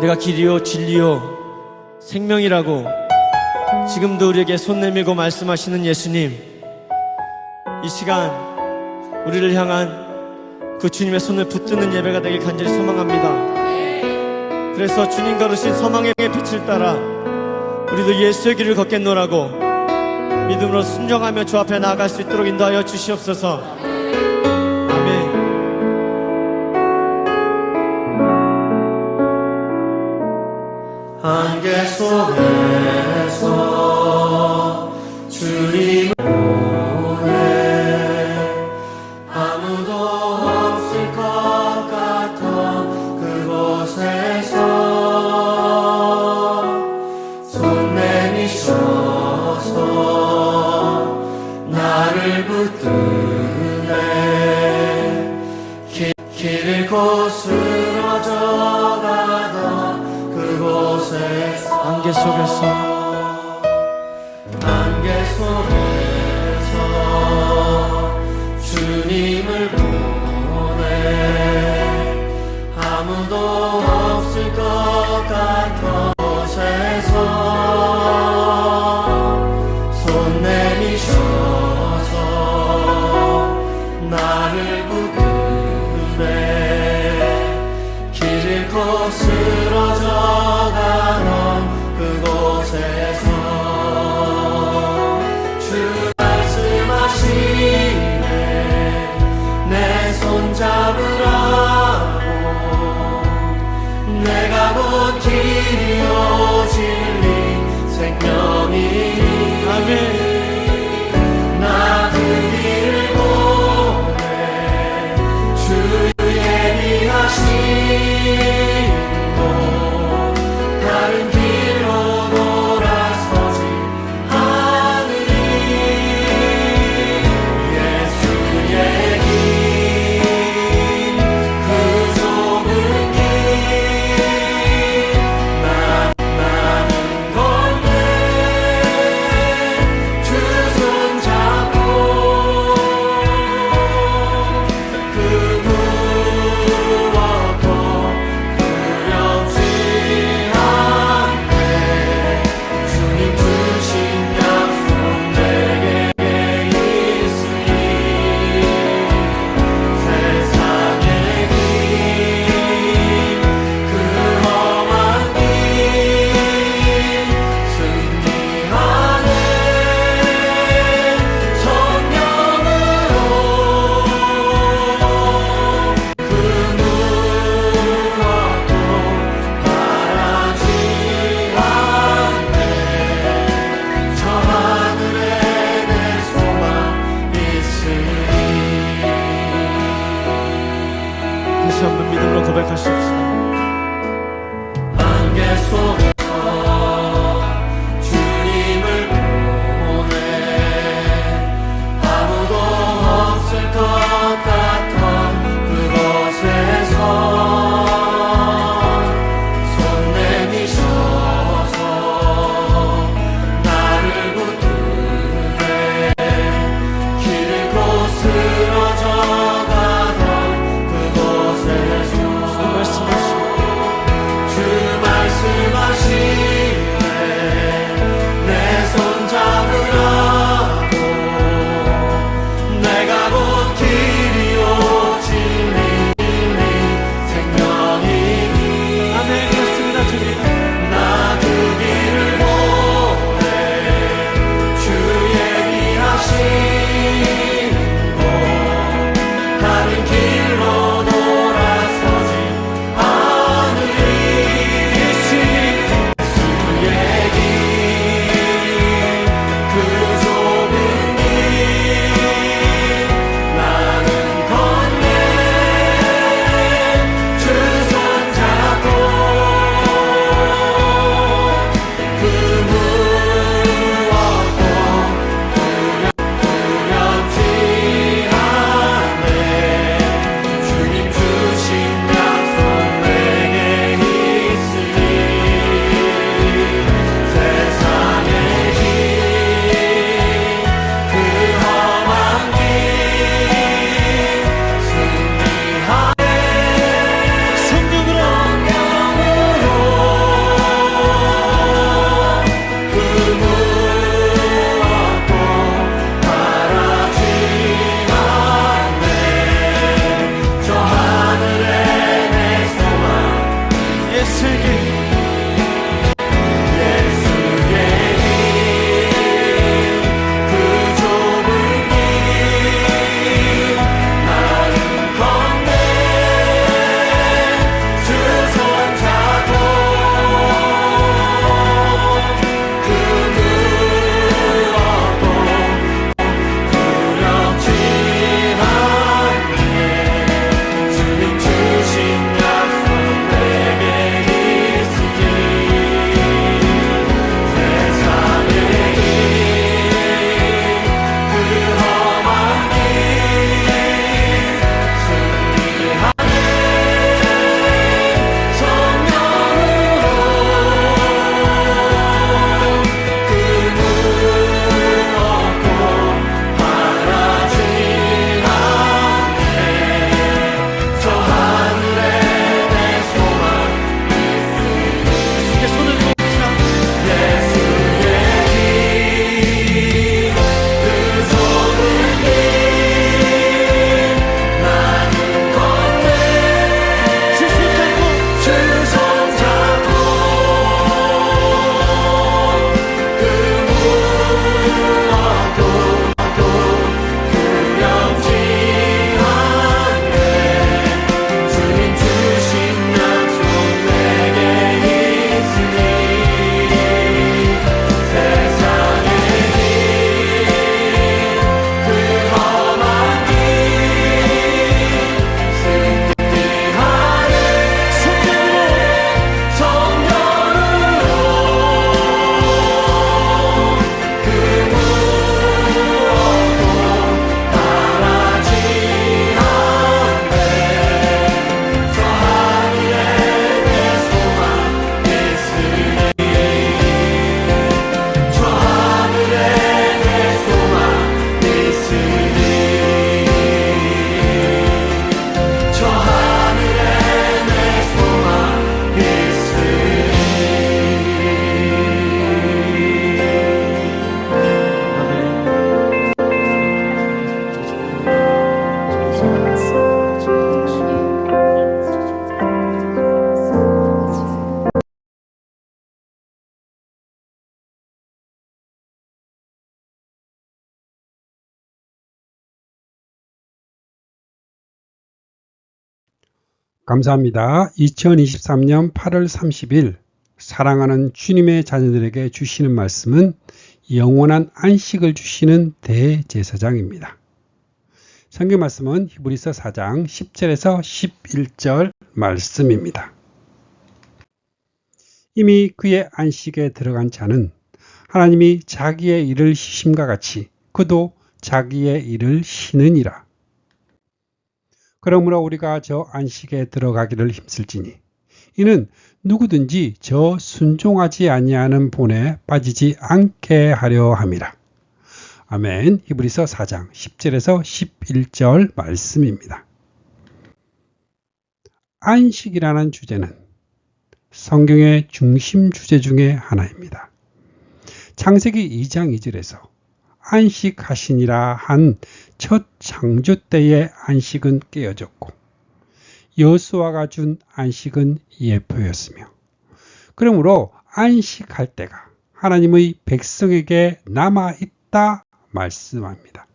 내가 길이요 진리요 생명이라고 지금도 우리에게 손 내밀고 말씀하시는 예수님, 이 시간 우리를 향한 그 주님의 손을 붙드는 예배가 되길 간절히 소망합니다. 그래서 주님 걸으신 서망의 빛을 따라 우리도 예수의 길을 걷겠노라고 믿음으로 순종하며 주 앞에 나아갈 수 있도록 인도하여 주시옵소서. 아멘. 안개 속에서 주님을 보내 아무도 없을 것 같아 그곳에서 손 내미셔서 나를 붙드네 길 잃고 쓰러져가던 그곳에서 안개 속에서 주님을 보내 아무도 없을 것 같은 곳에서 손 내미셔서 나를 붙드네 길 잃고 쓰러져가던 그곳에서 주 말씀하시네 내 손 잡으라고 내가 곧 길이요 진리 생명이니 아멘. 나 그 길을 보내 주 예비하시고 다른 길로 돌아서지 않으리 예수의 길 그 좁은 길 나는 건데 주 손 잡고 그 무엇도 두렵지 않네 주님 주신 약속 내게 있으니 세상의 길 그 험한 길 승리하네 성령으로 그 무엇도 바라지 않네 저 하늘에 내 소망 있으니 다시 한번 믿음으로 고백하십시다. 안개 속에서 주님을 보내 아무도 없을 것 같던 그곳에서 손 내미셔서 나를 붙드네 길 잃고 쓰러져가던 그곳에서 말씀하시고 주 말씀하시 감사합니다. 2023년 8월 30일 사랑하는 주님의 자녀들에게 주시는 말씀은 영원한 안식을 주시는 대제사장입니다. 성경 말씀은 히브리서 4장 10절에서 11절 말씀입니다. 이미 그의 안식에 들어간 자는 하나님이 자기의 일을 쉬심과 같이 그도 자기의 일을 쉬느니라. 그러므로 우리가 저 안식에 들어가기를 힘쓸지니 이는 누구든지 저 순종하지 아니하는 본에 빠지지 않게 하려 함이라. 아멘. 히브리서 4장 10절에서 11절 말씀입니다. 안식이라는 주제는 성경의 중심 주제 중에 하나입니다. 창세기 2장 2절에서 안식하시니라 한 첫 창조 때의 안식은 깨어졌고 여호수아가 준 안식은 예표였으며 그러므로 안식할 때가 하나님의 백성에게 남아있다 말씀합니다.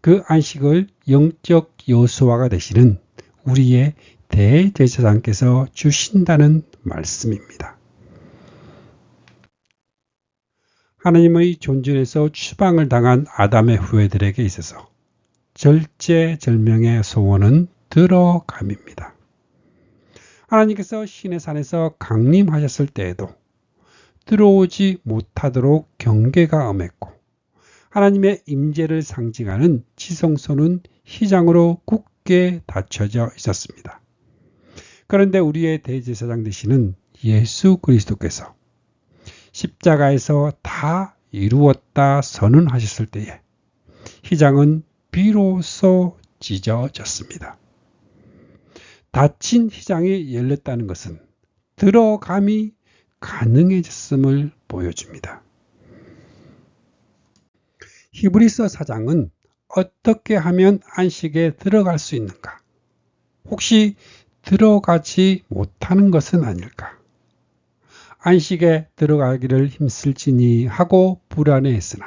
그 안식을 영적 여호수아가 되시는 우리의 대제사장께서 주신다는 말씀입니다. 하나님의 존전에서 추방을 당한 아담의 후예들에게 있어서 절제절명의 소원은 들어감입니다. 하나님께서 시내산에서 강림하셨을 때에도 들어오지 못하도록 경계가 엄했고 하나님의 임재를 상징하는 지성소는 휘장으로 굳게 닫혀져 있었습니다. 그런데 우리의 대제사장 되시는 예수 그리스도께서 십자가에서 다 이루었다 선언하셨을 때에 휘장은 비로소 찢어졌습니다. 닫힌 휘장이 열렸다는 것은 들어감이 가능해졌음을 보여줍니다. 히브리서 4장은 어떻게 하면 안식에 들어갈 수 있는가? 혹시 들어가지 못하는 것은 아닐까? 안식에 들어가기를 힘쓸지니 하고 불안해했으나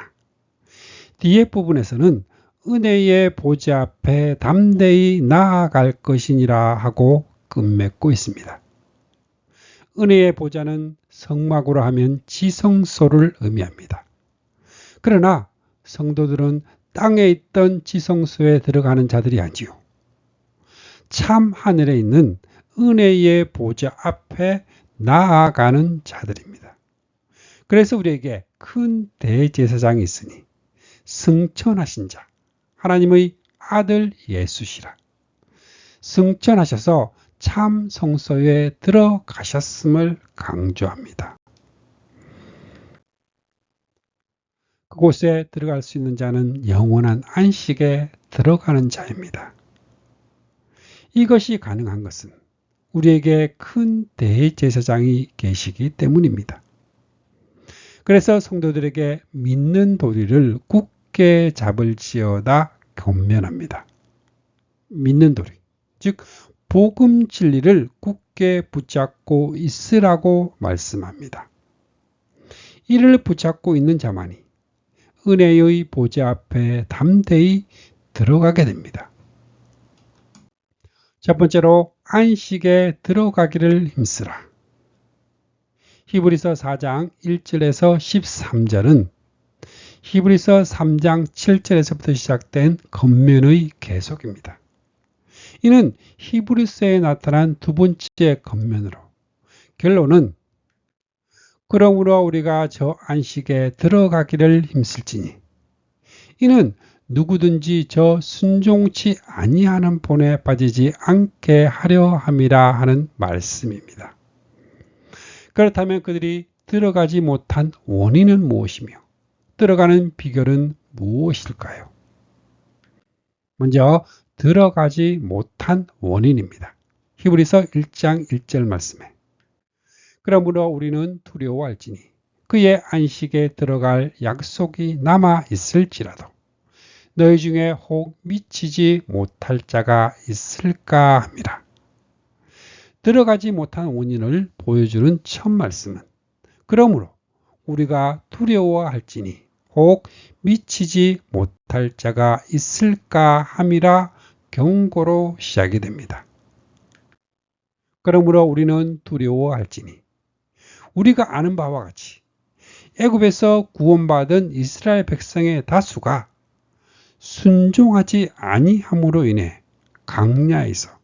뒤에 부분에서는 은혜의 보좌 앞에 담대히 나아갈 것이니라 하고 끝맺고 있습니다. 은혜의 보좌는 성막으로 하면 지성소를 의미합니다. 그러나 성도들은 땅에 있던 지성소에 들어가는 자들이 아니요. 참 하늘에 있는 은혜의 보좌 앞에 나아가는 자들입니다. 그래서 우리에게 큰 대제사장이 있으니 승천하신 자, 하나님의 아들 예수시라. 승천하셔서 참 성소에 들어가셨음을 강조합니다. 그곳에 들어갈 수 있는 자는 영원한 안식에 들어가는 자입니다. 이것이 가능한 것은 우리에게 큰 대제사장이 계시기 때문입니다. 그래서 성도들에게 믿는 도리를 굳게 잡을지어다 권면합니다. 믿는 도리, 즉 복음 진리를 굳게 붙잡고 있으라고 말씀합니다. 이를 붙잡고 있는 자만이 은혜의 보좌 앞에 담대히 들어가게 됩니다. 첫 번째로 안식에 들어가기를 힘쓰라. 히브리서 4장 1절에서 13절은 히브리서 3장 7절에서부터 시작된 권면의 계속입니다. 이는 히브리서에 나타난 두 번째 권면으로 결론은 그러므로 우리가 저 안식에 들어가기를 힘쓸지니 이는 누구든지 저 순종치 아니하는 본에 빠지지 않게 하려 함이라 하는 말씀입니다. 그렇다면 그들이 들어가지 못한 원인은 무엇이며 들어가는 비결은 무엇일까요? 먼저 들어가지 못한 원인입니다. 히브리서 1장 1절 말씀에 그러므로 우리는 두려워할지니 그의 안식에 들어갈 약속이 남아 있을지라도 너희 중에 혹 미치지 못할 자가 있을까 합니다. 들어가지 못한 원인을 보여주는 첫 말씀은 그러므로 우리가 두려워할지니 혹 미치지 못할 자가 있을까 함이라 경고로 시작이 됩니다. 그러므로 우리는 두려워할지니 우리가 아는 바와 같이 애굽에서 구원받은 이스라엘 백성의 다수가 순종하지 아니함으로 인해 광야에서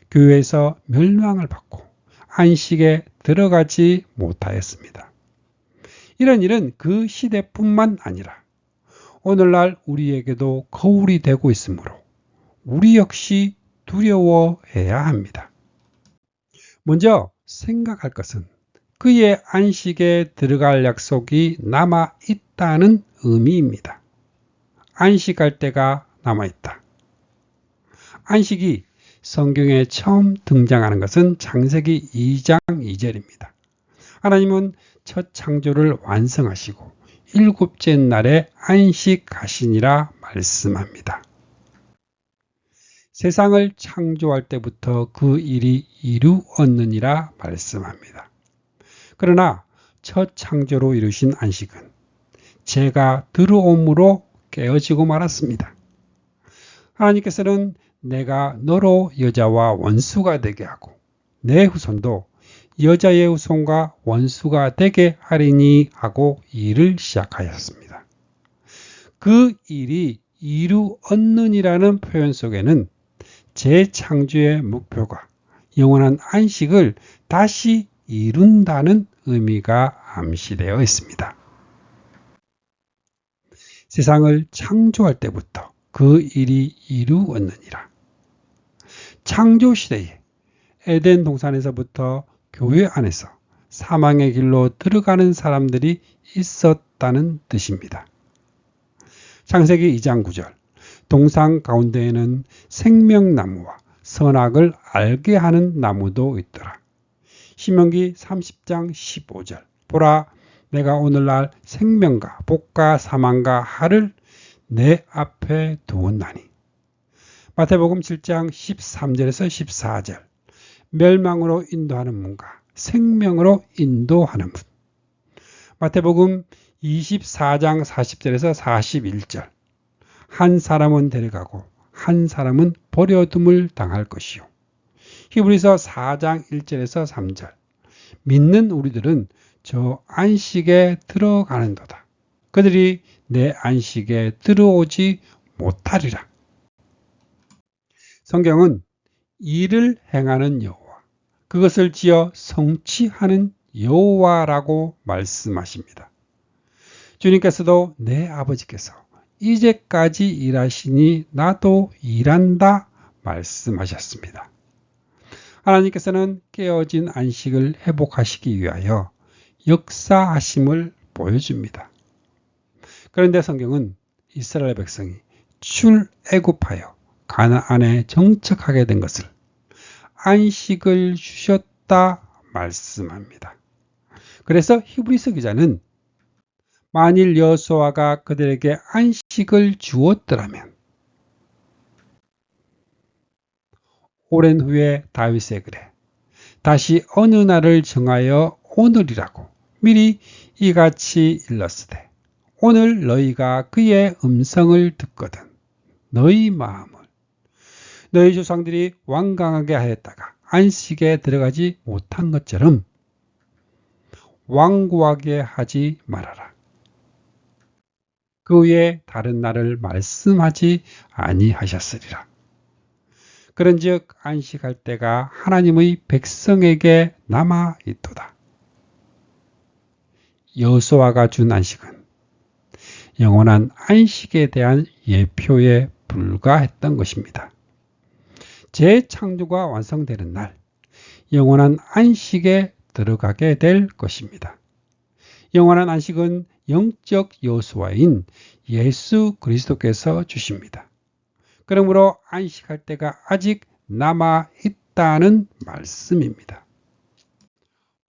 교회에서 멸망을 받고 안식에 들어가지 못하였습니다. 이런 일은 그 시대뿐만 아니라 오늘날 우리에게도 거울이 되고 있으므로 우리 역시 두려워해야 합니다. 먼저 생각할 것은 그의 안식에 들어갈 약속이 남아 있다는 의미입니다. 안식할 때가 남아 있다. 안식이 성경에 처음 등장하는 것은 창세기 2장 2절입니다. 하나님은 첫 창조를 완성하시고 일곱째 날에 안식하시니라 말씀합니다. 세상을 창조할 때부터 그 일이 이루었느니라 말씀합니다. 그러나 첫 창조로 이루신 안식은 죄가 들어옴으로 깨어지고 말았습니다. 하나님께서는 내가 너로 여자와 원수가 되게 하고 내 후손도 여자의 후손과 원수가 되게 하리니 하고 일을 시작하였습니다. 그 일이 이루었느니라는 표현 속에는 재창조의 목표가 영원한 안식을 다시 이룬다는 의미가 암시되어 있습니다. 세상을 창조할 때부터 그 일이 이루었느니라. 창조 시대에 에덴 동산에서부터 교회 안에서 사망의 길로 들어가는 사람들이 있었다는 뜻입니다. 창세기 2장 9절 동산 가운데에는 생명나무와 선악을 알게 하는 나무도 있더라. 신명기 30장 15절 보라 내가 오늘날 생명과 복과 사망과 하를 내 앞에 두었나니. 마태복음 7장 13절에서 14절 멸망으로 인도하는 문과 생명으로 인도하는 문. 마태복음 24장 40절에서 41절 한 사람은 데려가고 한 사람은 버려둠을 당할 것이요. 히브리서 4장 1절에서 3절 믿는 우리들은 저 안식에 들어가는도다. 그들이 내 안식에 들어오지 못하리라. 성경은 일을 행하는 여호와, 그것을 지어 성취하는 여호와라고 말씀하십니다. 주님께서도 내 아버지께서 이제까지 일하시니 나도 일한다 말씀하셨습니다. 하나님께서는 깨어진 안식을 회복하시기 위하여 역사하심을 보여줍니다. 그런데 성경은 이스라엘 백성이 출애굽하여 가나안에 정착하게 된 것을 안식을 주셨다 말씀합니다. 그래서 히브리서 기자는 만일 여호수아가 그들에게 안식을 주었더라면 오랜 후에 다윗의 글에 다시 어느 날을 정하여 오늘이라고 미리 이같이 일렀으되 오늘 너희가 그의 음성을 듣거든 너희 마음을 너희 조상들이 완강하게 하였다가 안식에 들어가지 못한 것처럼 완고하게 하지 말아라. 그 위에 다른 날을 말씀하지 아니하셨으리라. 그런즉 안식할 때가 하나님의 백성에게 남아 있도다. 여호수아가 준 안식은 영원한 안식에 대한 예표에 불과했던 것입니다. 재창조가 완성되는 날 영원한 안식에 들어가게 될 것입니다. 영원한 안식은 영적 여호수아인 예수 그리스도께서 주십니다. 그러므로 안식할 때가 아직 남아 있다는 말씀입니다.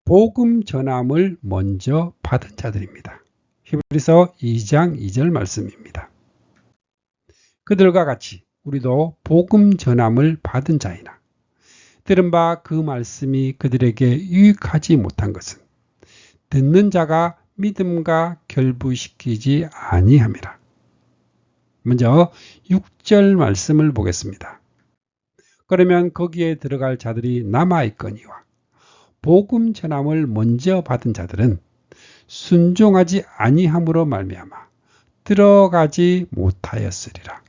복음 전함을 먼저 받은 자들입니다. 히브리서 2장 2절 말씀입니다. 그들과 같이 우리도 복음 전함을 받은 자이나 들은 바 그 말씀이 그들에게 유익하지 못한 것은 듣는 자가 믿음과 결부시키지 아니함이라. 먼저 6절 말씀을 보겠습니다. 그러면 거기에 들어갈 자들이 남아있거니와 복음 전함을 먼저 받은 자들은 순종하지 아니함으로 말미암아 들어가지 못하였으리라.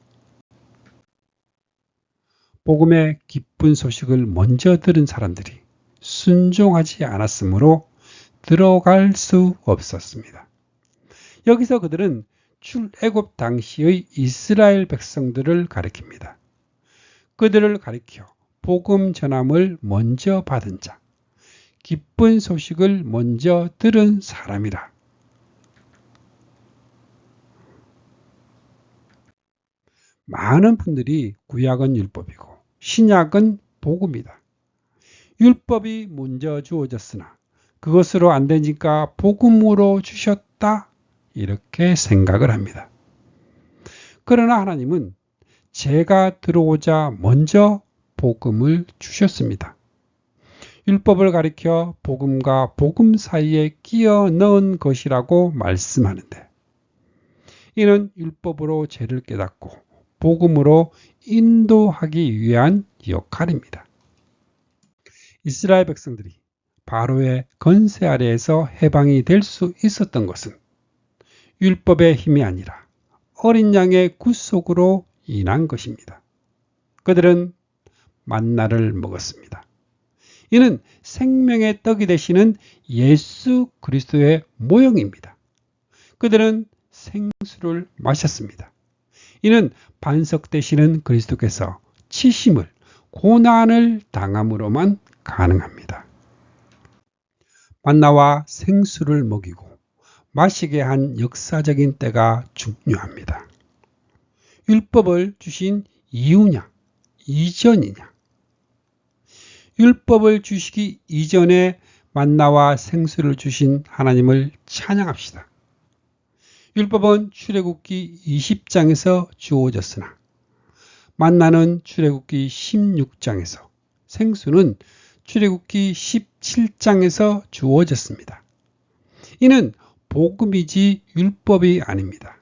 복음의 기쁜 소식을 먼저 들은 사람들이 순종하지 않았으므로 들어갈 수 없었습니다. 여기서 그들은 출애굽 당시의 이스라엘 백성들을 가리킵니다. 그들을 가리켜 복음 전함을 먼저 받은 자, 기쁜 소식을 먼저 들은 사람이라. 많은 분들이 구약은 율법이고 신약은 복음이다. 율법이 먼저 주어졌으나 그것으로 안 되니까 복음으로 주셨다. 이렇게 생각을 합니다. 그러나 하나님은 제가 들어오자 먼저 복음을 주셨습니다. 율법을 가리켜 복음과 복음 사이에 끼어 넣은 것이라고 말씀하는데, 이는 율법으로 죄를 깨닫고 복음으로 인도하기 위한 역할입니다. 이스라엘 백성들이 바로의 건세 아래에서 해방이 될 수 있었던 것은 율법의 힘이 아니라 어린 양의 구속으로 인한 것입니다. 그들은 만나를 먹었습니다. 이는 생명의 떡이 되시는 예수 그리스도의 모형입니다. 그들은 생수를 마셨습니다. 이는 반석되시는 그리스도께서 치심을, 고난을 당함으로만 가능합니다. 만나와 생수를 먹이고 마시게 한 역사적인 때가 중요합니다. 율법을 주신 이후냐, 이전이냐? 율법을 주시기 이전에 만나와 생수를 주신 하나님을 찬양합시다. 율법은 출애굽기 20장에서 주어졌으나 만나는 출애굽기 16장에서, 생수는 출애굽기 17장에서 주어졌습니다. 이는 복음이지 율법이 아닙니다.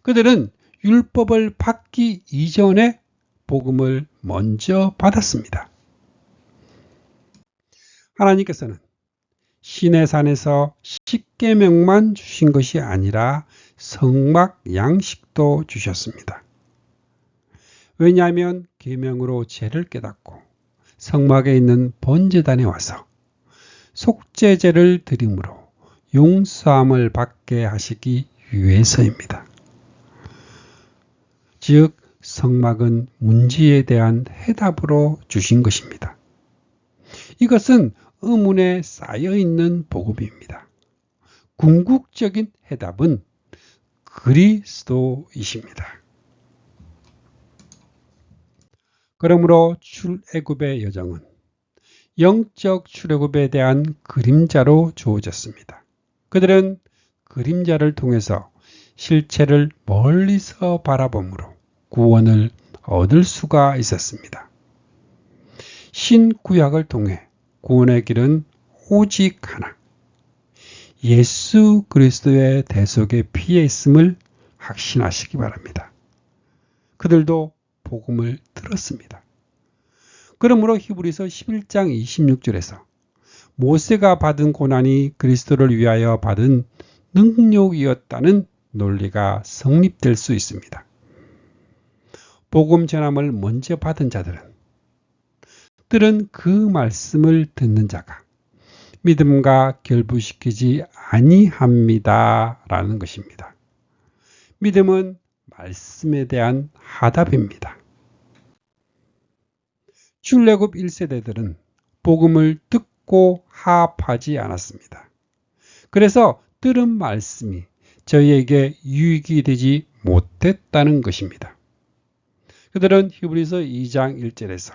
그들은 율법을 받기 이전에 복음을 먼저 받았습니다. 하나님께서는 시내산에서 십계명만 주신 것이 아니라 성막 양식도 주셨습니다. 왜냐하면 계명으로 죄를 깨닫고 성막에 있는 번제단에 와서 속죄제를 드림으로 용서함을 받게 하시기 위해서입니다. 즉 성막은 문제에 대한 해답으로 주신 것입니다. 이것은 의문에 쌓여있는 복음입니다. 궁극적인 해답은 그리스도이십니다. 그러므로 출애굽의 여정은 영적 출애굽에 대한 그림자로 주어졌습니다. 그들은 그림자를 통해서 실체를 멀리서 바라보므로 구원을 얻을 수가 있었습니다. 신구약을 통해 구원의 길은 오직 하나, 예수 그리스도의 대속의 피에 있음을 확신하시기 바랍니다. 그들도 복음을 들었습니다. 그러므로 히브리서 11장 26절에서 모세가 받은 고난이 그리스도를 위하여 받은 능력이었다는 논리가 성립될 수 있습니다. 복음 전함을 먼저 받은 자들은 그 말씀을 듣는 자가 믿음과 결부시키지 아니합니다. 라는 것입니다. 믿음은 말씀에 대한 하답입니다. 출애굽 1세대들은 복음을 듣고 하합하지 않았습니다. 그래서 들은 말씀이 저희에게 유익이 되지 못했다는 것입니다. 그들은 히브리서 2장 1절에서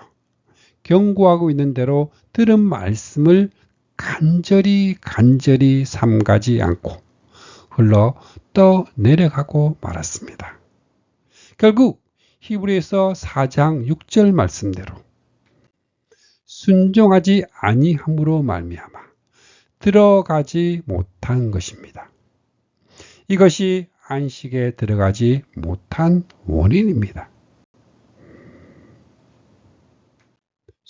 경고하고 있는 대로 들은 말씀을 간절히 삼가지 않고 흘러 떠내려가고 말았습니다. 결국 히브리서 4장 6절 말씀대로 순종하지 아니함으로 말미암아 들어가지 못한 것입니다. 이것이 안식에 들어가지 못한 원인입니다.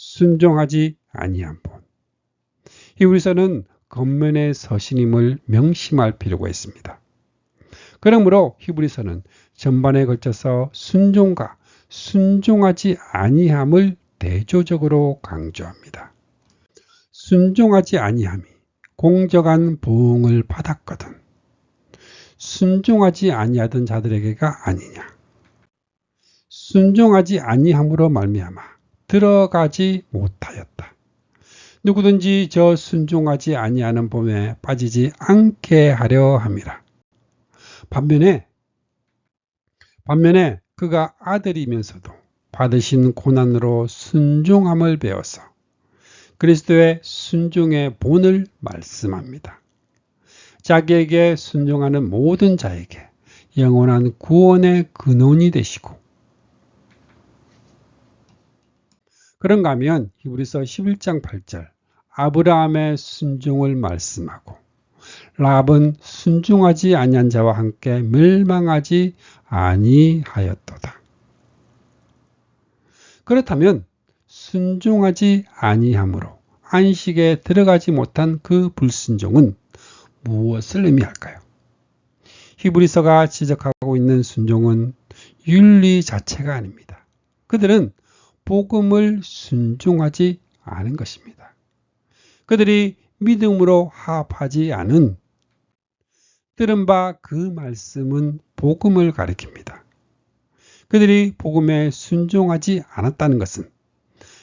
순종하지 아니한 본. 히브리서는 겉면의 서신임을 명심할 필요가 있습니다. 그러므로 히브리서는 전반에 걸쳐서 순종과 순종하지 아니함을 대조적으로 강조합니다. 순종하지 아니함이 공정한 보응을 받았거든 순종하지 아니하던 자들에게가 아니냐. 순종하지 아니함으로 말미암아 들어가지 못하였다. 누구든지 저 순종하지 아니하는 봄에 빠지지 않게 하려 함이라. 반면에 그가 아들이면서도 받으신 고난으로 순종함을 배워서 그리스도의 순종의 본을 말씀합니다. 자기에게 순종하는 모든 자에게 영원한 구원의 근원이 되시고 그런가 하면 히브리서 11장 8절 아브라함의 순종을 말씀하고 랍은 순종하지 아니한 자와 함께 멸망하지 아니하였도다. 그렇다면 순종하지 아니함으로 안식에 들어가지 못한 그 불순종은 무엇을 의미할까요? 히브리서가 지적하고 있는 순종은 윤리 자체가 아닙니다. 그들은 복음을 순종하지 않은 것입니다. 그들이 믿음으로 합하지 않은 들은 바 그 말씀은 복음을 가리킵니다. 그들이 복음에 순종하지 않았다는 것은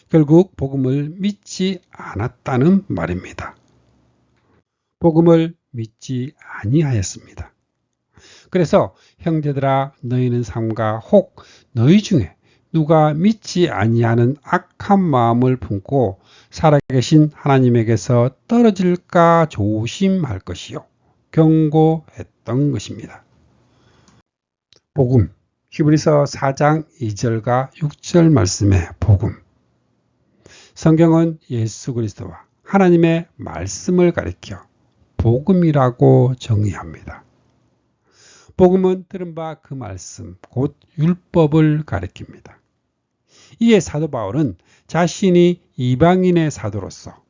결국 복음을 믿지 않았다는 말입니다. 복음을 믿지 아니하였습니다. 그래서 형제들아 너희는 삼가 혹 너희 중에 누가 믿지 아니하는 악한 마음을 품고 살아계신 하나님에게서 떨어질까 조심할 것이요 경고했던 것입니다. 복음 히브리서 4장 2절과 6절 말씀의 복음 성경은 예수 그리스도와 하나님의 말씀을 가리켜 복음이라고 정의합니다. 복음은 들은 바 그 말씀, 곧 율법을 가리킵니다. 이에 사도 바울은 자신이 이방인의 사도로서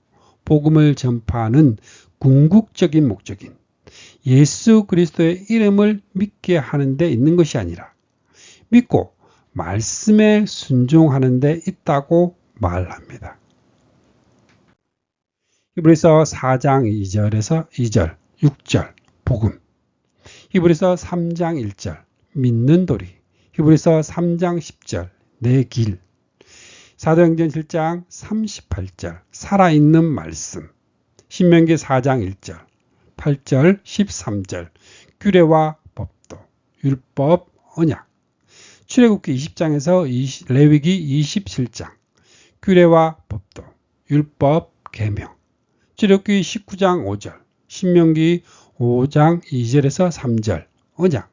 복음을 전파하는 궁극적인 목적인 예수 그리스도의 이름을 믿게 하는 데 있는 것이 아니라 믿고 말씀에 순종하는 데 있다고 말합니다. 히브리서 4장 2절에서 2절, 6절 복음 히브리서 3장 1절 믿는 도리 히브리서 3장 10절 내 길 사도행전 7장 38절 살아있는 말씀 신명기 4장 1절 8절 13절 규례와 법도 율법 언약 출애굽기 20장에서 레위기 27장 규례와 법도 율법 계명 출애굽기 19장 5절 신명기 5장 2절에서 3절 언약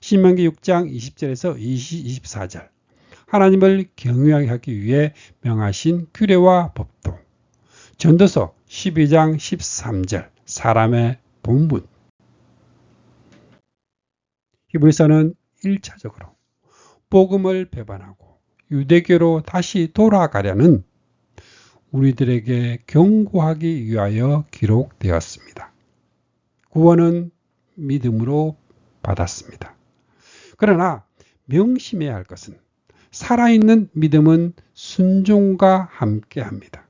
신명기 6장 20절에서 24절 하나님을 경외하게 하기 위해 명하신 규례와 법도 전도서 12장 13절 사람의 본분 히브리서는 1차적으로 복음을 배반하고 유대교로 다시 돌아가려는 우리들에게 경고하기 위하여 기록되었습니다. 구원은 믿음으로 받았습니다. 그러나 명심해야 할 것은 살아있는 믿음은 순종과 함께합니다.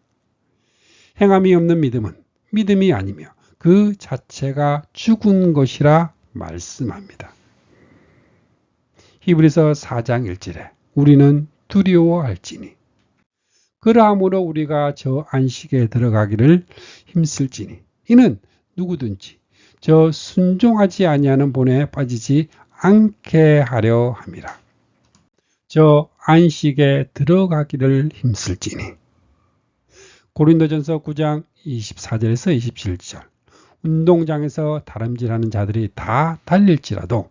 행함이 없는 믿음은 믿음이 아니며 그 자체가 죽은 것이라 말씀합니다. 히브리서 4장 1절에 우리는 두려워할지니 그러함으로 우리가 저 안식에 들어가기를 힘쓸지니 이는 누구든지 저 순종하지 아니하는 본에 빠지지 않게 하려 함이라. 저 안식에 들어가기를 힘쓸지니 고린도전서 9장 24절에서 27절 운동장에서 다름질하는 자들이 다 달릴지라도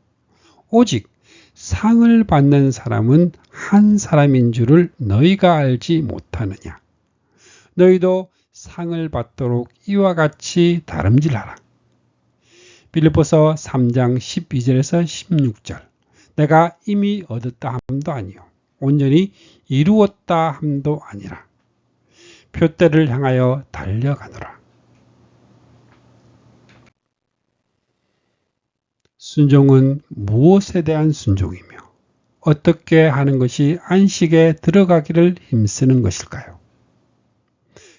오직 상을 받는 사람은 한 사람인 줄을 너희가 알지 못하느냐. 너희도 상을 받도록 이와 같이 다름질하라. 빌립보서 3장 12절에서 16절 내가 이미 얻었다 함도 아니요 온전히 이루었다 함도 아니라 표대를 향하여 달려가노라. 순종은 무엇에 대한 순종이며 어떻게 하는 것이 안식에 들어가기를 힘쓰는 것일까요?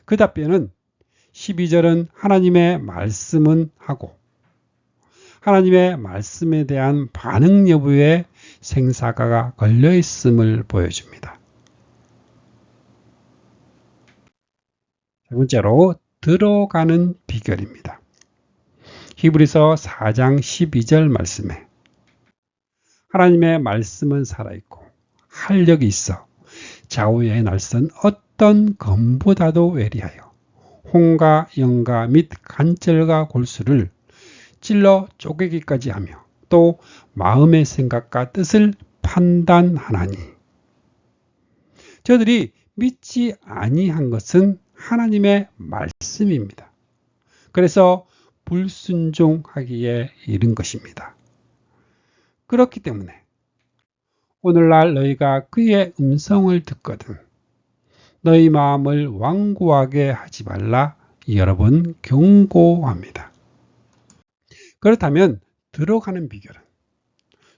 그 답변은 12절은 하나님의 말씀은 하고 하나님의 말씀에 대한 반응 여부에 생사가 걸려 있음을 보여줍니다. 세 번째로 들어가는 비결입니다. 히브리서 4장 12절 말씀에 하나님의 말씀은 살아있고 활력이 있어 좌우의 날선 어떤 검보다도 외리하여 홍과 영과 및 관절과 골수를 찔러 쪼개기까지 하며 또 마음의 생각과 뜻을 판단하나니. 저들이 믿지 아니한 것은 하나님의 말씀입니다. 그래서 불순종하기에 이른 것입니다. 그렇기 때문에 오늘날 너희가 그의 음성을 듣거든 너희 마음을 완고하게 하지 말라 여러 번 경고합니다. 그렇다면 들어가는 비결은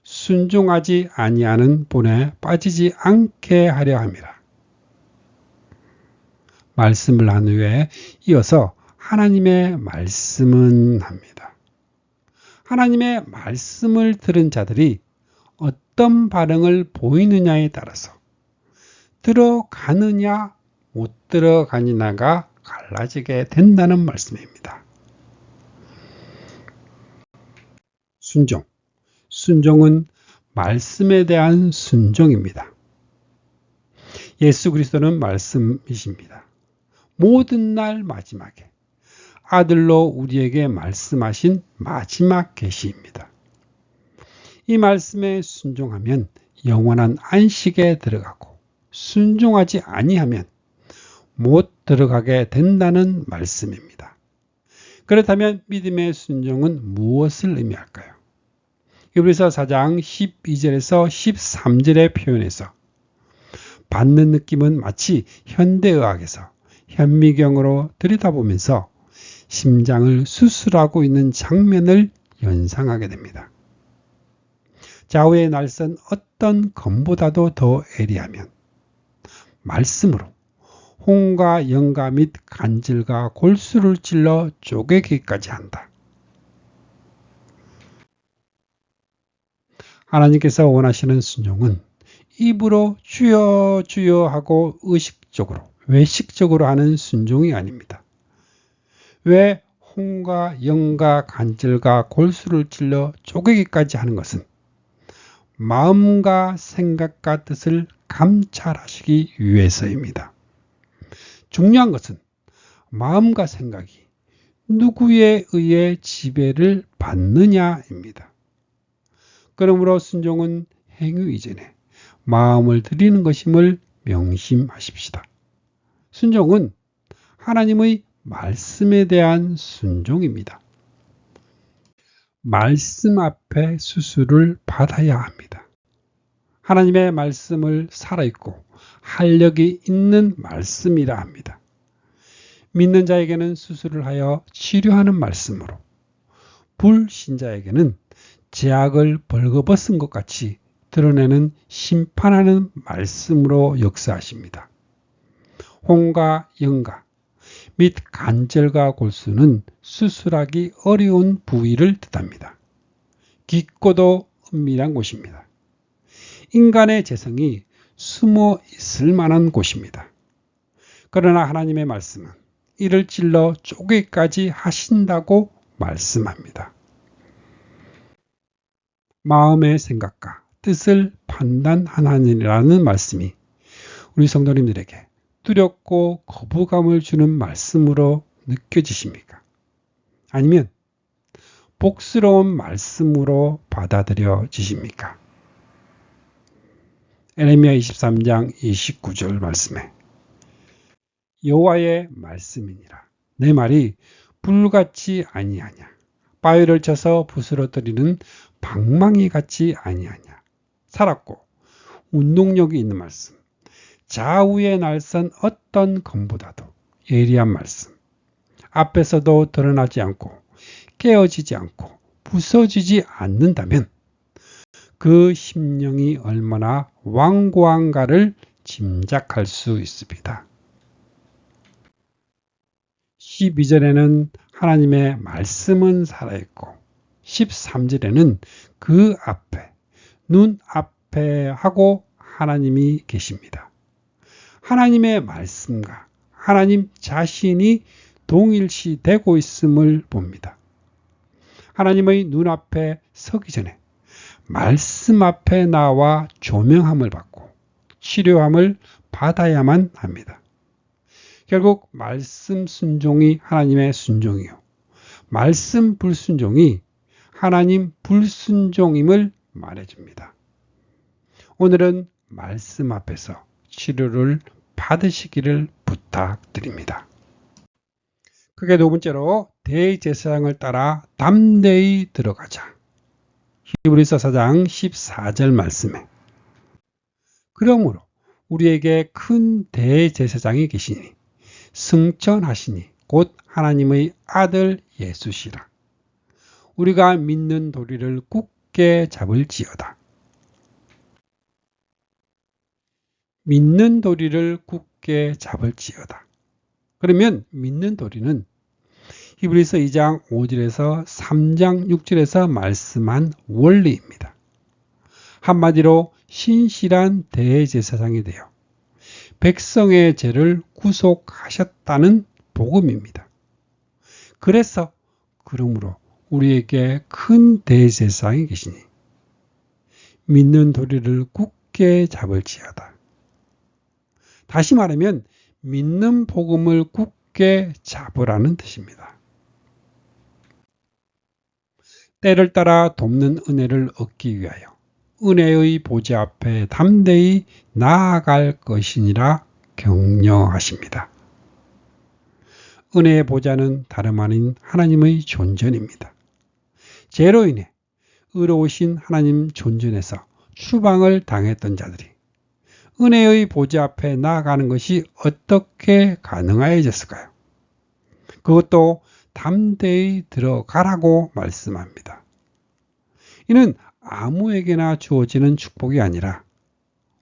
순종하지 아니하는 본에 빠지지 않게 하려 함이라. 말씀을 한 후에 이어서 하나님의 말씀은 합니다. 하나님의 말씀을 들은 자들이 어떤 반응을 보이느냐에 따라서 들어가느냐 못 들어가느냐가 갈라지게 된다는 말씀입니다. 순종은 말씀에 대한 순종입니다. 예수 그리스도는 말씀이십니다. 모든 날 마지막에 아들로 우리에게 말씀하신 마지막 계시입니다. 이 말씀에 순종하면 영원한 안식에 들어가고 순종하지 아니하면 못 들어가게 된다는 말씀입니다. 그렇다면 믿음의 순종은 무엇을 의미할까요? 히브리서 4장 12절에서 13절의 표현에서 받는 느낌은 마치 현대의학에서 현미경으로 들여다보면서 심장을 수술하고 있는 장면을 연상하게 됩니다. 좌우의 날선 어떤 검보다도 더 예리하면 말씀으로 홍과 영과 및 간질과 골수를 찔러 쪼개기까지 한다. 하나님께서 원하시는 순종은 입으로 주여 주여 하고 의식적으로 외식적으로 하는 순종이 아닙니다. 왜 홍과 영과 간질과 골수를 찔러 쪼개기까지 하는 것은 마음과 생각과 뜻을 감찰하시기 위해서입니다. 중요한 것은 마음과 생각이 누구에 의해 지배를 받느냐입니다. 그러므로 순종은 행위 이전에 마음을 드리는 것임을 명심하십시다. 순종은 하나님의 말씀에 대한 순종입니다. 말씀 앞에 수술을 받아야 합니다. 하나님의 말씀을 살아있고 활력이 있는 말씀이라 합니다. 믿는 자에게는 수술을 하여 치료하는 말씀으로, 불신자에게는 죄악을 벌거벗은 것 같이 드러내는 심판하는 말씀으로 역사하십니다. 홍과 영과 및 간절과 골수는 수술하기 어려운 부위를 뜻합니다. 깊고도 은밀한 곳입니다. 인간의 재성이 숨어 있을 만한 곳입니다. 그러나 하나님의 말씀은 이를 찔러 쪼개기까지 하신다고 말씀합니다. 마음의 생각과 뜻을 판단하느니라는 말씀이 우리 성도님들에게 두렵고 거부감을 주는 말씀으로 느껴지십니까? 아니면 복스러운 말씀으로 받아들여지십니까? 에레미야 23장 29절 말씀에 여호와의 말씀이니라 내 말이 불같이 아니하냐 바위를 쳐서 부스러뜨리는 방망이 같지 아니하냐 살았고 운동력이 있는 말씀 좌우의 날선 어떤 검보다도 예리한 말씀, 앞에서도 드러나지 않고 깨어지지 않고 부서지지 않는다면 그 심령이 얼마나 완고한가를 짐작할 수 있습니다. 12절에는 하나님의 말씀은 살아있고 13절에는 그 앞에, 눈앞에 하고 하나님이 계십니다. 하나님의 말씀과 하나님 자신이 동일시 되고 있음을 봅니다. 하나님의 눈앞에 서기 전에 말씀 앞에 나와 조명함을 받고 치료함을 받아야만 합니다. 결국 말씀 순종이 하나님의 순종이요, 말씀 불순종이 하나님 불순종임을 말해줍니다. 오늘은 말씀 앞에서 치료를 받으시기를 부탁드립니다. 그게 두 번째로 대제사장을 따라 담대히 들어가자. 히브리서 4장 14절 말씀에 그러므로 우리에게 큰 대제사장이 계시니 승천하시니 곧 하나님의 아들 예수시라. 우리가 믿는 도리를 굳게 잡을지어다. 믿는 도리를 굳게 잡을지어다. 그러면 믿는 도리는 히브리서 2장 5절에서 3장 6절에서 말씀한 원리입니다. 한마디로 신실한 대제사장이 되어 백성의 죄를 구속하셨다는 복음입니다. 그러므로 우리에게 큰 대제사장이 계시니 믿는 도리를 굳게 잡을지어다. 다시 말하면 믿는 복음을 굳게 잡으라는 뜻입니다. 때를 따라 돕는 은혜를 얻기 위하여 은혜의 보좌 앞에 담대히 나아갈 것이니라 격려하십니다. 은혜의 보좌는 다름 아닌 하나님의 존전입니다. 죄로 인해 의로우신 하나님 존전에서 추방을 당했던 자들이 은혜의 보좌 앞에 나아가는 것이 어떻게 가능해졌을까요? 그것도 담대히 들어가라고 말씀합니다. 이는 아무에게나 주어지는 축복이 아니라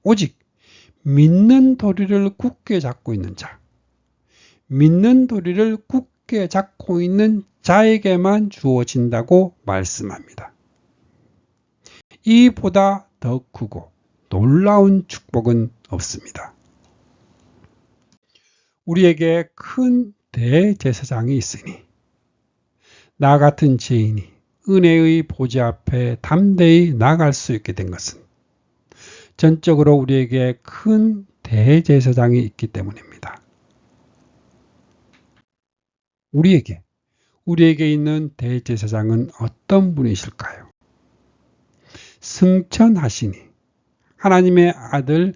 오직 믿는 도리를 굳게 잡고 있는 자, 믿는 도리를 굳게 잡고 있는 자에게만 주어진다고 말씀합니다. 이보다 더 크고 놀라운 축복은 없습니다. 우리에게 큰 대제사장이 있으니 나 같은 죄인이 은혜의 보좌 앞에 담대히 나갈 수 있게 된 것은 전적으로 우리에게 큰 대제사장이 있기 때문입니다. 우리에게 있는 대제사장은 어떤 분이실까요? 승천하시니 하나님의 아들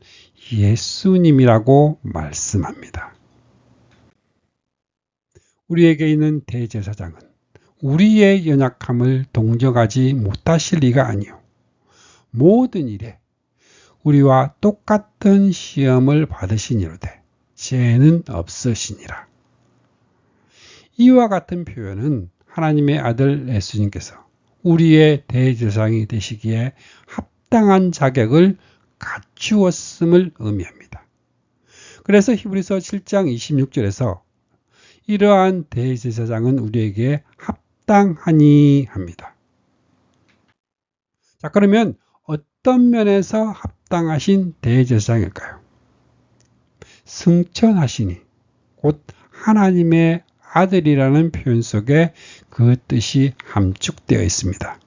예수님이라고 말씀합니다. 우리에게 있는 대제사장은 우리의 연약함을 동정하지 못하실 리가 아니요 모든 일에 우리와 똑같은 시험을 받으시니로되 죄는 없으시니라. 이와 같은 표현은 하나님의 아들 예수님께서 우리의 대제사장이 되시기에 합당한 자격을 갖추었음을 의미합니다. 그래서 히브리서 7장 26절에서 이러한 대제사장은 우리에게 합당하니 합니다. 자, 그러면 어떤 면에서 합당하신 대제사장일까요? 승천하시니 곧 하나님의 아들이라는 표현 속에 그 뜻이 함축되어 있습니다.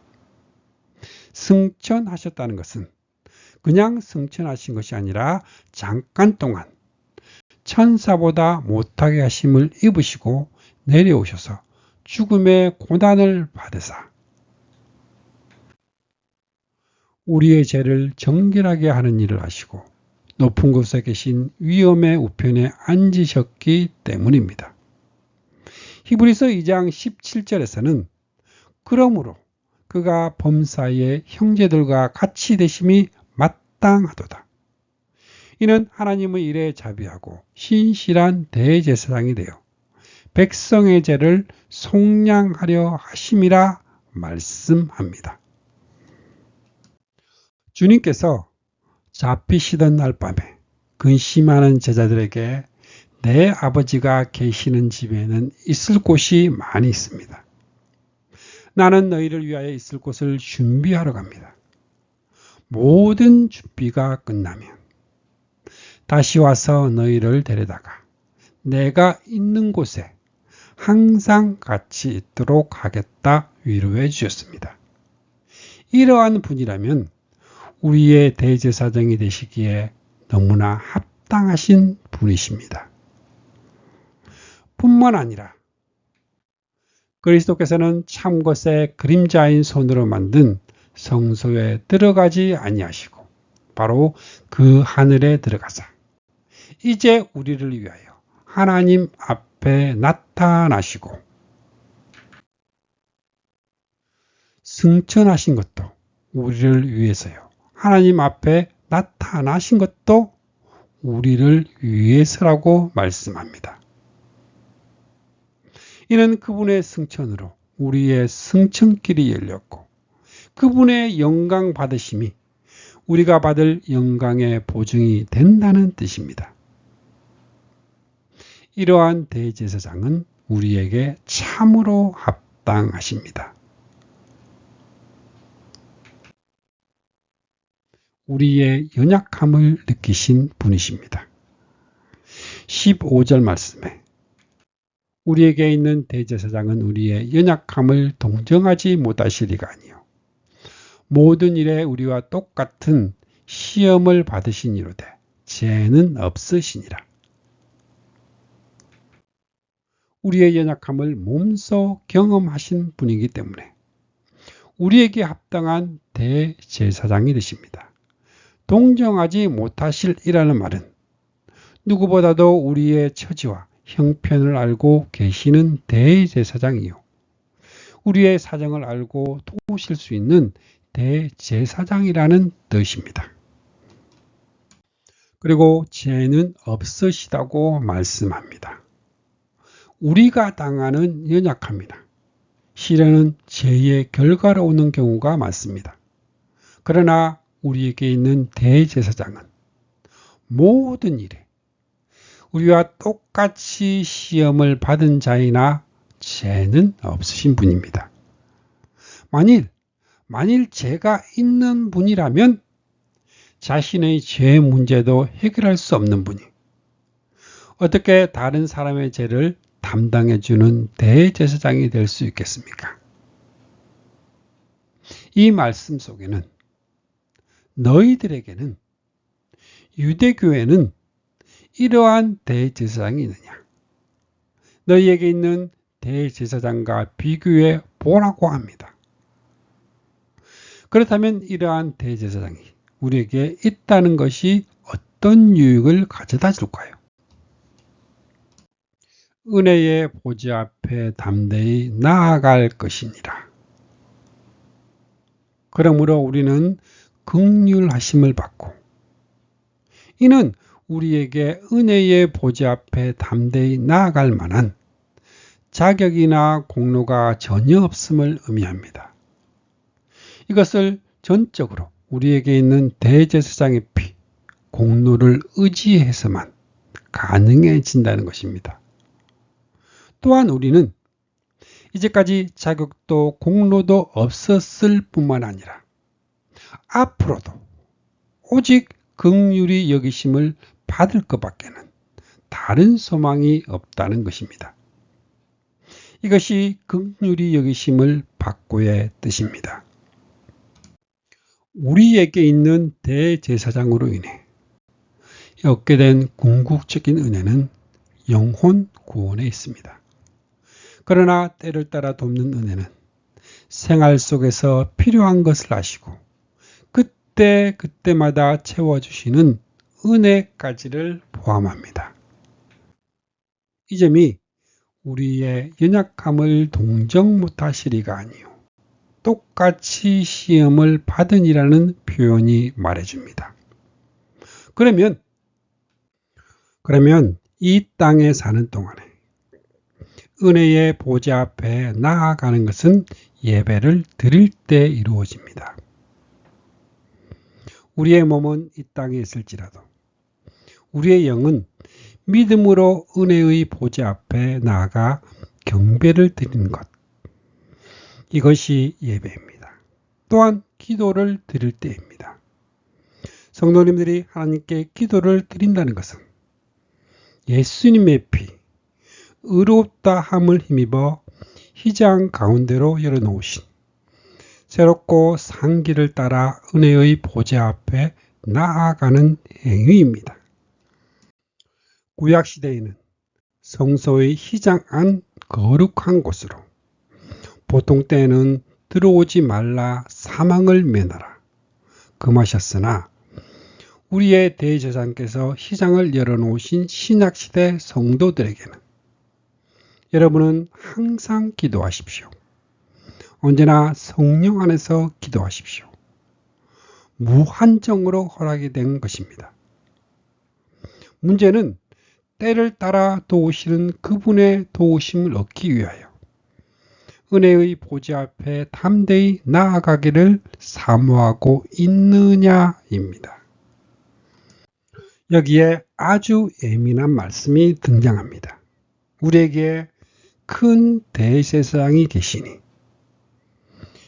승천하셨다는 것은 그냥 승천하신 것이 아니라 잠깐 동안 천사보다 못하게 하심을 입으시고 내려오셔서 죽음의 고난을 받으사 우리의 죄를 정결하게 하는 일을 하시고 높은 곳에 계신 위엄의 우편에 앉으셨기 때문입니다. 히브리서 2장 17절에서는 그러므로 그가 범사의 형제들과 같이 되심이 마땅하도다. 이는 하나님의 일에 자비하고 신실한 대제사장이 되어 백성의 죄를 속량하려 하심이라 말씀합니다. 주님께서 잡히시던 날 밤에 근심하는 제자들에게 내 아버지가 계시는 집에는 있을 곳이 많이 있습니다. 나는 너희를 위하여 있을 곳을 준비하러 갑니다. 모든 준비가 끝나면 다시 와서 너희를 데려다가 내가 있는 곳에 항상 같이 있도록 하겠다 위로해 주셨습니다. 이러한 분이라면 우리의 대제사장이 되시기에 너무나 합당하신 분이십니다. 뿐만 아니라 그리스도께서는 참것의 그림자인 손으로 만든 성소에 들어가지 아니하시고 바로 그 하늘에 들어가사 이제 우리를 위하여 하나님 앞에 나타나시고 승천하신 것도 우리를 위해서요. 하나님 앞에 나타나신 것도 우리를 위해서라고 말씀합니다. 이는 그분의 승천으로 우리의 승천길이 열렸고 그분의 영광 받으심이 우리가 받을 영광의 보증이 된다는 뜻입니다. 이러한 대제사장은 우리에게 참으로 합당하십니다. 우리의 연약함을 느끼신 분이십니다. 15절 말씀에 우리에게 있는 대제사장은 우리의 연약함을 동정하지 못하시리가 아니요 모든 일에 우리와 똑같은 시험을 받으시니로되 죄는 없으시니라. 우리의 연약함을 몸소 경험하신 분이기 때문에 우리에게 합당한 대제사장이 되십니다. 동정하지 못하실이라는 말은 누구보다도 우리의 처지와 형편을 알고 계시는 대제사장이요. 우리의 사정을 알고 도우실 수 있는 대제사장이라는 뜻입니다. 그리고 죄는 없으시다고 말씀합니다. 우리가 당하는 연약함이나 시련은 죄의 결과로 오는 경우가 많습니다. 그러나 우리에게 있는 대제사장은 모든 일에 우리와 똑같이 시험을 받은 자이나 죄는 없으신 분입니다. 만일 죄가 있는 분이라면 자신의 죄 문제도 해결할 수 없는 분이 어떻게 다른 사람의 죄를 담당해주는 대제사장이 될 수 있겠습니까? 이 말씀 속에는 너희들에게는 유대교회는 이러한 대제사장이 있느냐? 너희에게 있는 대제사장과 비교해 보라고 합니다. 그렇다면 이러한 대제사장이 우리에게 있다는 것이 어떤 유익을 가져다 줄까요? 은혜의 보좌 앞에 담대히 나아갈 것이니라. 그러므로 우리는 긍휼하심을 받고 이는 우리에게 은혜의 보좌 앞에 담대히 나아갈 만한 자격이나 공로가 전혀 없음을 의미합니다. 이것을 전적으로 우리에게 있는 대제사장의 피, 공로를 의지해서만 가능해진다는 것입니다. 또한 우리는 이제까지 자격도 공로도 없었을 뿐만 아니라 앞으로도 오직 긍휼히 여기심을 받을 것밖에는 다른 소망이 없다는 것입니다. 이것이 긍휼히 여기심을 받고의 뜻입니다. 우리에게 있는 대제사장으로 인해 얻게 된 궁극적인 은혜는 영혼 구원에 있습니다. 그러나 때를 따라 돕는 은혜는 생활 속에서 필요한 것을 아시고 그때마다 채워주시는 은혜까지를 포함합니다. 이 점이 우리의 연약함을 동정 못하시리가 아니요 똑같이 시험을 받으니라는 표현이 말해줍니다. 그러면 그러면 이 땅에 사는 동안에 은혜의 보좌 앞에 나아가는 것은 예배를 드릴 때 이루어집니다. 우리의 몸은 이 땅에 있을지라도 우리의 영은 믿음으로 은혜의 보좌 앞에 나아가 경배를 드리는 것. 이것이 예배입니다. 또한 기도를 드릴 때입니다. 성도님들이 하나님께 기도를 드린다는 것은 예수님의 피, 의롭다 함을 힘입어 휘장 가운데로 열어놓으신 새롭고 산 길을 따라 은혜의 보좌 앞에 나아가는 행위입니다. 구약시대에는 성소의 휘장 안 거룩한 곳으로 보통 때에는 들어오지 말라 사망을 면하라 금하셨으나 우리의 대제사장께서 휘장을 열어놓으신 신약시대 성도들에게는 여러분은 항상 기도하십시오. 언제나 성령 안에서 기도하십시오. 무한정으로 허락이 된 것입니다. 문제는 때를 따라 도우시는 그분의 도우심을 얻기 위하여 은혜의 보좌 앞에 담대히 나아가기를 사모하고 있느냐입니다. 여기에 아주 예민한 말씀이 등장합니다. 우리에게 큰 대제사장이 계시니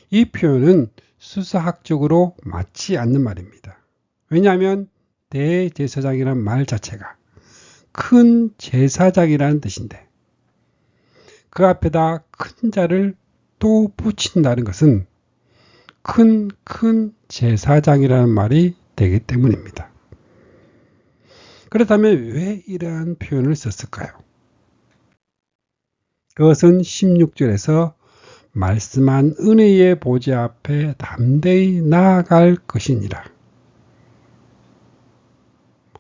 이 표현은 수사학적으로 맞지 않는 말입니다. 왜냐하면 대제사장이란 말 자체가 큰 제사장이라는 뜻인데 그 앞에다 큰 자를 또 붙인다는 것은 큰 제사장이라는 말이 되기 때문입니다. 그렇다면 왜 이러한 표현을 썼을까요? 그것은 16절에서 말씀한 은혜의 보좌 앞에 담대히 나아갈 것이니라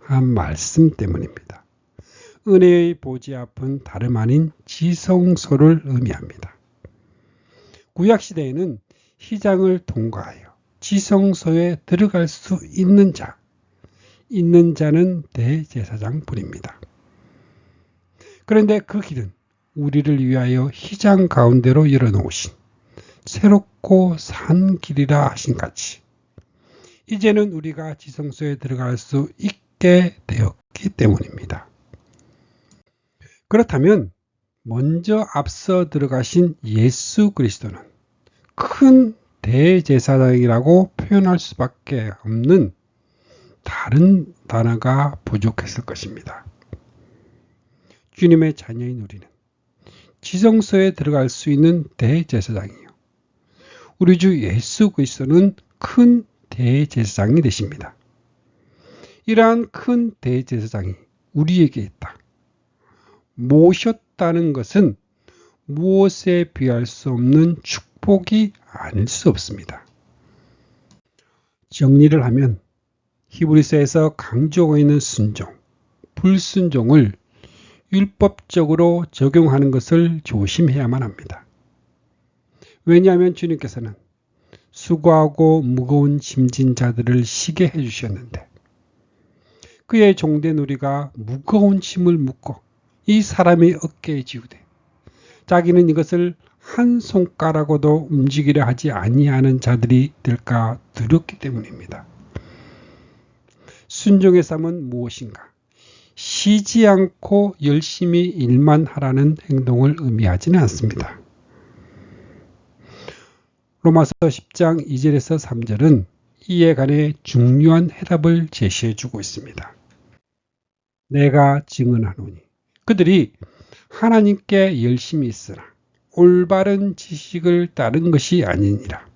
한 말씀 때문입니다. 은혜의 보좌 앞은 다름 아닌 지성소를 의미합니다. 구약시대에는 휘장을 통과하여 지성소에 들어갈 수 있는 자는 대제사장뿐입니다. 그런데 그 길은 우리를 위하여 휘장 가운데로 열어놓으신 새롭고 산 길이라 하신 같이 이제는 우리가 지성소에 들어갈 수 있게 되었기 때문입니다. 그렇다면 먼저 앞서 들어가신 예수 그리스도는 큰 대제사장이라고 표현할 수밖에 없는 다른 단어가 부족했을 것입니다. 주님의 자녀인 우리는 지성소에 들어갈 수 있는 대제사장이요. 우리 주 예수 그리스도는 큰 대제사장이 되십니다. 이러한 큰 대제사장이 우리에게 있다. 모셨다는 것은 무엇에 비할 수 없는 축복이 아닐 수 없습니다. 정리를 하면 히브리서에서 강조하고 있는 순종, 불순종을 율법적으로 적용하는 것을 조심해야만 합니다. 왜냐하면 주님께서는 수고하고 무거운 짐진 자들을 쉬게 해주셨는데 그의 종된 우리가 무거운 짐을 묻고 이 사람의 어깨에 지우되 자기는 이것을 한 손가락으로도 움직이려 하지 아니하는 자들이 될까 두렵기 때문입니다. 순종의 삶은 무엇인가? 쉬지 않고 열심히 일만 하라는 행동을 의미하지는 않습니다. 로마서 10장 2절에서 3절은 이에 관해 중요한 해답을 제시해 주고 있습니다. 내가 증언하노니 그들이 하나님께 열심히 있으나 올바른 지식을 따른 것이 아니니라.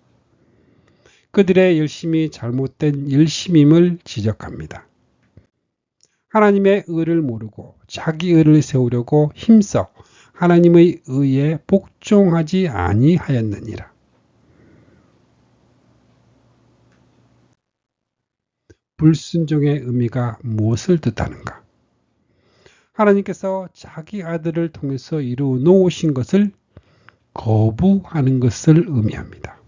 그들의 열심이 잘못된 열심임을 지적합니다. 하나님의 의를 모르고 자기 의를 세우려고 힘써 하나님의 의에 복종하지 아니하였느니라. 불순종의 의미가 무엇을 뜻하는가? 하나님께서 자기 아들을 통해서 이루어 놓으신 것을 거부하는 것을 의미합니다.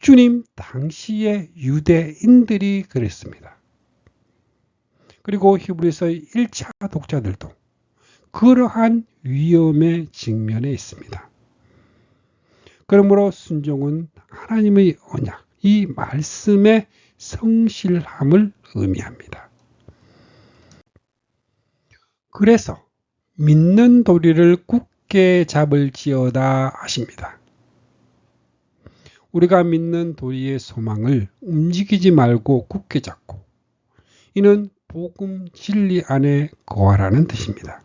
주님 당시의 유대인들이 그랬습니다. 그리고 히브리서 1차 독자들도 그러한 위험에 직면해 있습니다. 그러므로 순종은 하나님의 언약, 이 말씀의 성실함을 의미합니다. 그래서 믿는 도리를 굳게 잡을지어다 하십니다. 우리가 믿는 도리의 소망을 움직이지 말고 굳게 잡고, 이는 복음 진리 안에 거하라는 뜻입니다.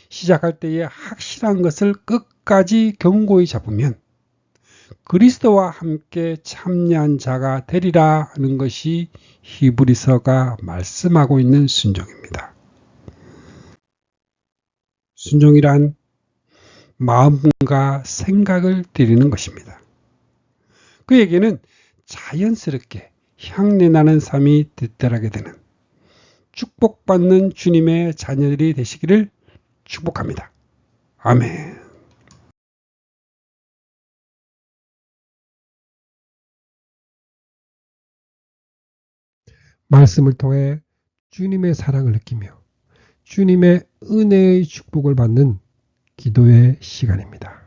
시작할 때에 확실한 것을 끝까지 견고히 잡으면 그리스도와 함께 참여한 자가 되리라 하는 것이 히브리서가 말씀하고 있는 순종입니다. 순종이란 마음과 생각을 드리는 것입니다. 그에게는 자연스럽게 향내나는 삶이 되더라게 되는 축복받는 주님의 자녀들이 되시기를 축복합니다. 아멘. 말씀을 통해 주님의 사랑을 느끼며 주님의 은혜의 축복을 받는 기도의 시간입니다.